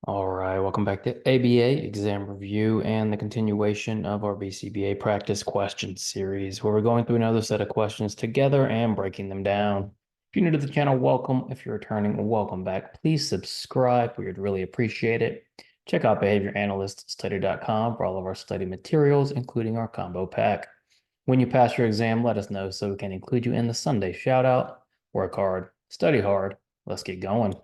All right, welcome back to ABA Exam Review and the continuation of our BCBA practice question series, where we're going through another set of questions together and breaking them down. If you're new to the channel, welcome. If you're returning, welcome back. Please subscribe. We would really appreciate it. Check out behavioranalyst.study.com for all of our study materials, including our combo pack. When you pass your exam, let us know so we can include you in the Sunday shout out. Work hard, study hard. Let's get going.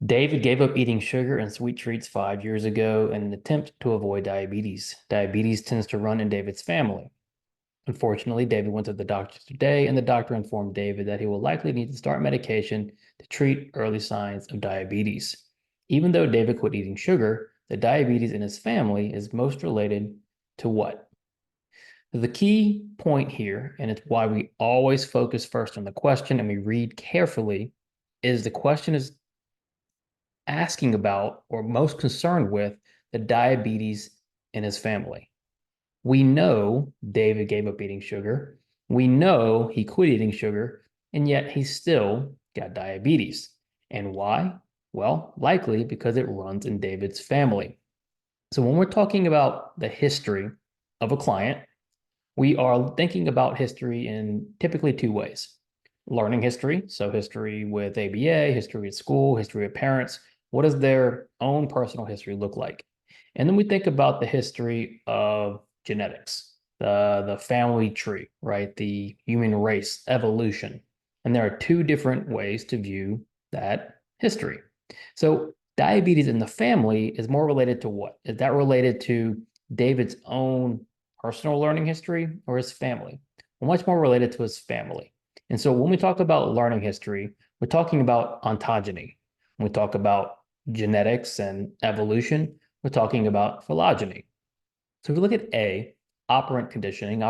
David gave up eating sugar and sweet treats 5 years ago in an attempt to avoid diabetes. Diabetes tends to run in David's family. Unfortunately, David went to the doctor today, and the doctor informed David that he will likely need to start medication to treat early signs of diabetes. Even though David quit eating sugar, the diabetes in his family is most related to what? The key point here, and it's why we always focus first on the question and we read carefully, is the question is asking about or most concerned with the diabetes in his family. We know David gave up eating sugar. We know he quit eating sugar, and yet he still got diabetes. And why? Well, likely because it runs in David's family. So when we're talking about the history of a client, we are thinking about history in typically two ways. Learning history, so history with ABA, history at school, history of parents. What does their own personal history look like? And then we think about the history of genetics, the family tree, right? The human race, evolution. And there are two different ways to view that history. So diabetes in the family is more related to what? Is that related to David's own personal learning history or his family? Well, much more related to his family. And so when we talk about learning history, we're talking about ontogeny. When we talk about genetics and evolution, we're talking about phylogeny. So if we look at A, operant conditioning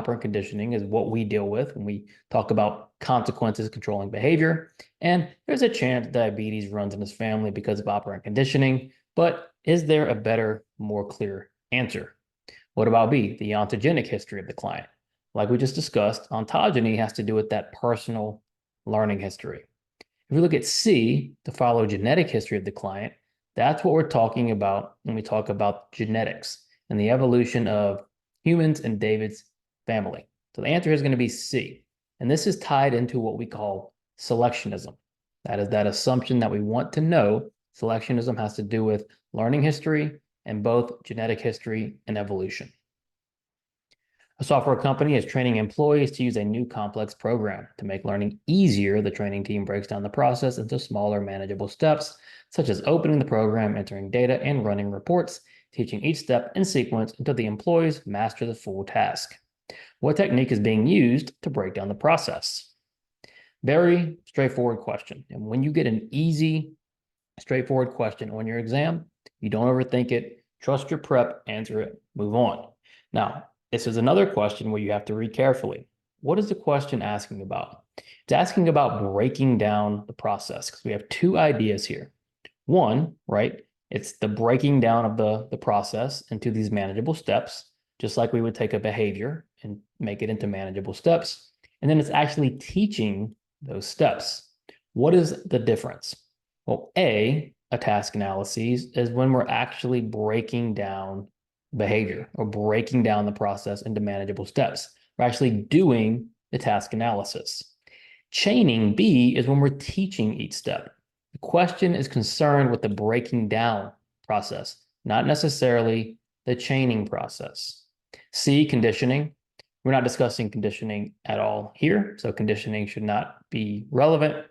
is what we deal with when we talk about consequences controlling behavior. And there's a chance diabetes runs in his family because of operant conditioning. But is there a better, more clear answer? What about B, the ontogenic history of the client? Like we just discussed, ontogeny has to do with that personal learning history. If we look at C, the phylogenetic history of the client, that's what we're talking about when we talk about genetics and the evolution of humans and David's family. So the answer is going to be C. And this is tied into what we call selectionism. That is that assumption that we want to know. Selectionism has to do with learning history and both genetic history and evolution. A software company is training employees to use a new complex program. To make learning easier, the training team breaks down the process into smaller, manageable steps, such as opening the program, entering data, and running reports, teaching each step in sequence until the employees master the full task. What technique is being used to break down the process? Very straightforward question. And when you get an easy, straightforward question on your exam, you don't overthink it. Trust your prep, answer it, move on. Now, this is another question where you have to read carefully. What is the question asking about? It's asking about breaking down the process because we have two ideas here. One, right, it's the breaking down of the process into these manageable steps, just like we would take a behavior and make it into manageable steps. And then it's actually teaching those steps. What is the difference? Well, a task analysis is when we're actually breaking down behavior or breaking down the process into manageable steps. We're actually doing the task analysis. Chaining, B, is when we're teaching each step. The question is concerned with the breaking down process, not necessarily the chaining process. C, conditioning. We're not discussing conditioning at all here, so conditioning should not be relevant.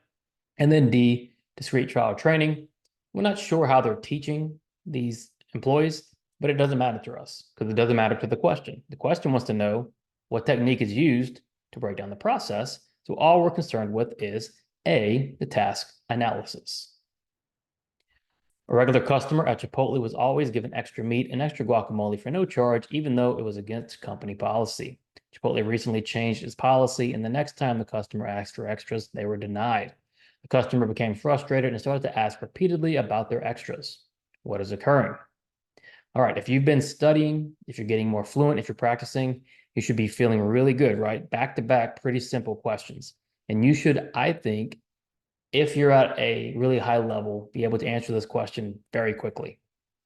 And then D, discrete trial training. We're not sure how they're teaching these employees, but it doesn't matter to us because it doesn't matter to the question. The question wants to know what technique is used to break down the process. So all we're concerned with is A, the task analysis. A regular customer at Chipotle was always given extra meat and extra guacamole for no charge, even though it was against company policy. Chipotle recently changed its policy, and the next time the customer asked for extras, they were denied. The customer became frustrated and started to ask repeatedly about their extras. What is occurring? All right, if you've been studying, if you're getting more fluent, if you're practicing, you should be feeling really good, right? Back to back, pretty simple questions. And you should, I think, if you're at a really high level, be able to answer this question very quickly.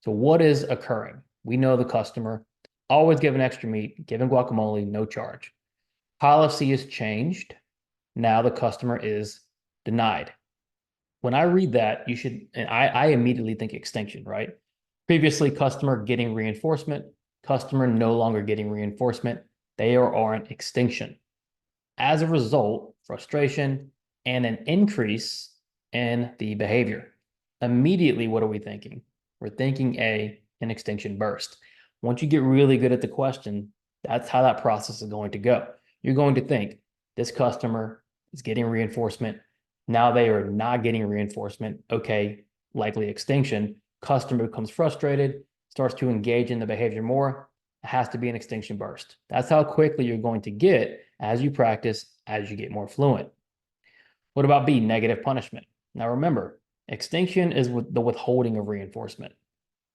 So what is occurring? We know the customer, always give an extra meat, give him guacamole, no charge. Policy is changed. Now the customer is denied. When I read that, you should, and I immediately think extinction, right? Previously, customer getting reinforcement, customer no longer getting reinforcement. They are on extinction. As a result, frustration and an increase in the behavior. Immediately, what are we thinking? We're thinking an extinction burst. Once you get really good at the question, that's how that process is going to go. You're going to think this customer is getting reinforcement. Now they are not getting reinforcement. Okay, likely extinction. Customer becomes frustrated, starts to engage in the behavior more. It has to be an extinction burst. That's how quickly you're going to get as you practice, as you get more fluent. What about B, negative punishment? Now remember, extinction is the withholding of reinforcement.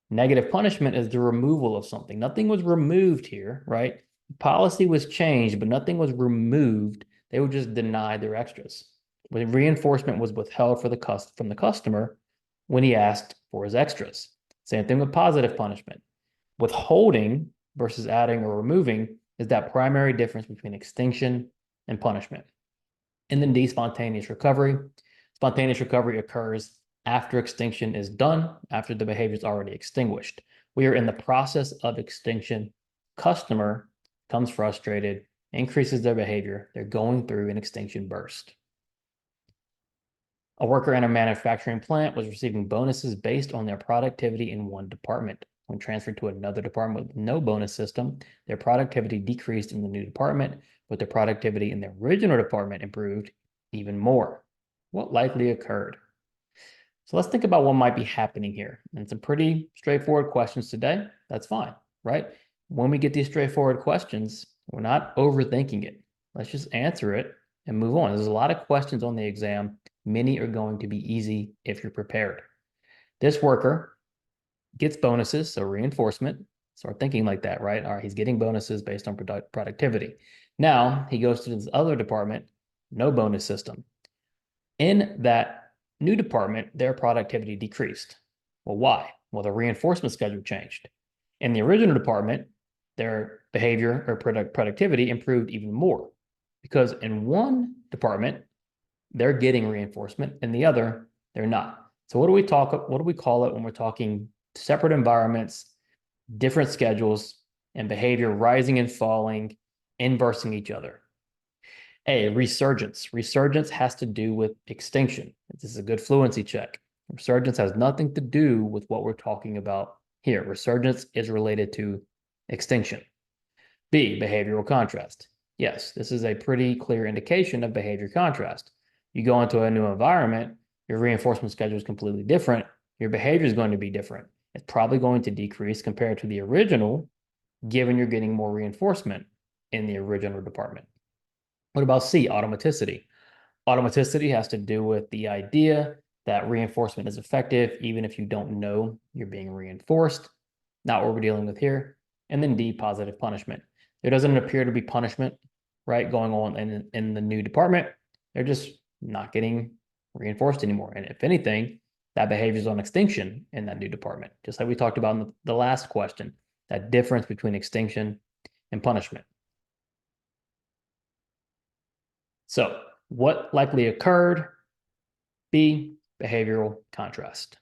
Negative punishment is the removal of something. Nothing was removed here, right? Policy was changed, but nothing was removed. They were just denied their extras. When reinforcement was withheld from the customer when he asked for his extras. Same thing with positive punishment. Withholding versus adding or removing is that primary difference between extinction and punishment. And then D, spontaneous recovery. Spontaneous recovery occurs after extinction is done, after the behavior is already extinguished. We are in the process of extinction. Customer comes frustrated, increases their behavior. They're going through an extinction burst. A worker in a manufacturing plant was receiving bonuses based on their productivity in one department. When transferred to another department with no bonus system, their productivity decreased in the new department, but their productivity in the original department improved even more. What likely occurred? So let's think about what might be happening here. And some pretty straightforward questions today. That's fine, right? When we get these straightforward questions, we're not overthinking it. Let's just answer it and move on. There's a lot of questions on the exam. Many are going to be easy if you're prepared. This worker gets bonuses, so reinforcement. Start thinking like that, right? All right, he's getting bonuses based on productivity. Now he goes to this other department, no bonus system. In that new department, their productivity decreased. Well, why? Well, the reinforcement schedule changed. In the original department, their behavior or productivity improved even more because in one department, they're getting reinforcement, and the other, they're not. So what do we call it when we're talking separate environments, different schedules, and behavior rising and falling, inversing each other? A, resurgence. Resurgence has to do with extinction. This is a good fluency check. Resurgence has nothing to do with what we're talking about here. Resurgence is related to extinction. B, behavioral contrast. Yes, this is a pretty clear indication of behavior contrast. You go into a new environment, your reinforcement schedule is completely different. Your behavior is going to be different. It's probably going to decrease compared to the original, given you're getting more reinforcement in the original department. What about C, automaticity? Automaticity has to do with the idea that reinforcement is effective even if you don't know you're being reinforced. Not what we're dealing with here. And then D, positive punishment. There doesn't appear to be punishment, right, going on in the new department. They're just not getting reinforced anymore. And if anything, that behavior is on extinction in that new department, just like we talked about in the last question, that difference between extinction and punishment. So what likely occurred? B, behavioral contrast.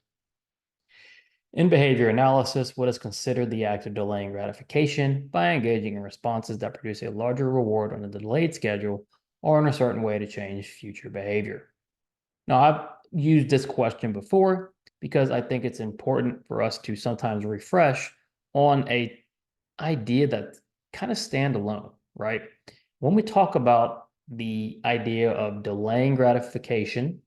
In behavior analysis, what is considered the act of delaying gratification by engaging in responses that produce a larger reward on a delayed schedule or in a certain way to change future behavior? Now, I've used this question before because I think it's important for us to sometimes refresh on an idea that kind of standalone, right? When we talk about the idea of delaying gratification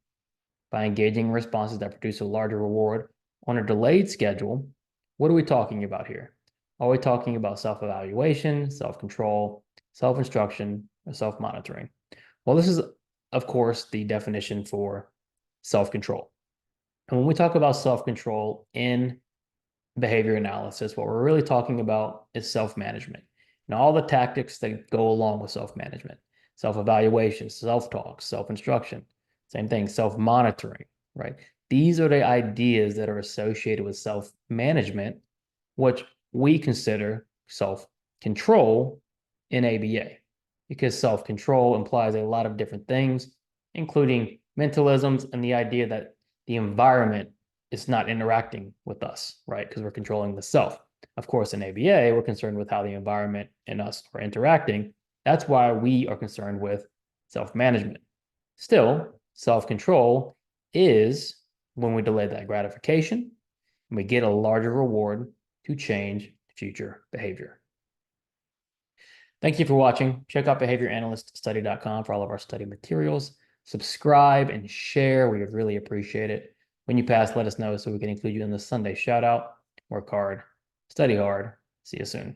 by engaging in responses that produce a larger reward on a delayed schedule, what are we talking about here? Are we talking about self-evaluation, self-control, self-instruction, or self-monitoring? Well, this is, of course, the definition for self-control. And when we talk about self-control in behavior analysis, what we're really talking about is self-management and all the tactics that go along with self-management, self-evaluation, self-talk, self-instruction. Same thing, self-monitoring, right? These are the ideas that are associated with self-management, which we consider self-control in ABA, because self-control implies a lot of different things, including mentalisms and the idea that the environment is not interacting with us, right? Because we're controlling the self. Of course, in ABA, we're concerned with how the environment and us are interacting. That's why we are concerned with self-management. Still, self-control is when we delay that gratification and we get a larger reward to change future behavior. Thank you for watching. Check out behavioranalyststudy.com for all of our study materials. Subscribe and share. We would really appreciate it. When you pass, let us know so we can include you in the Sunday shout out. Work hard, study hard. See you soon.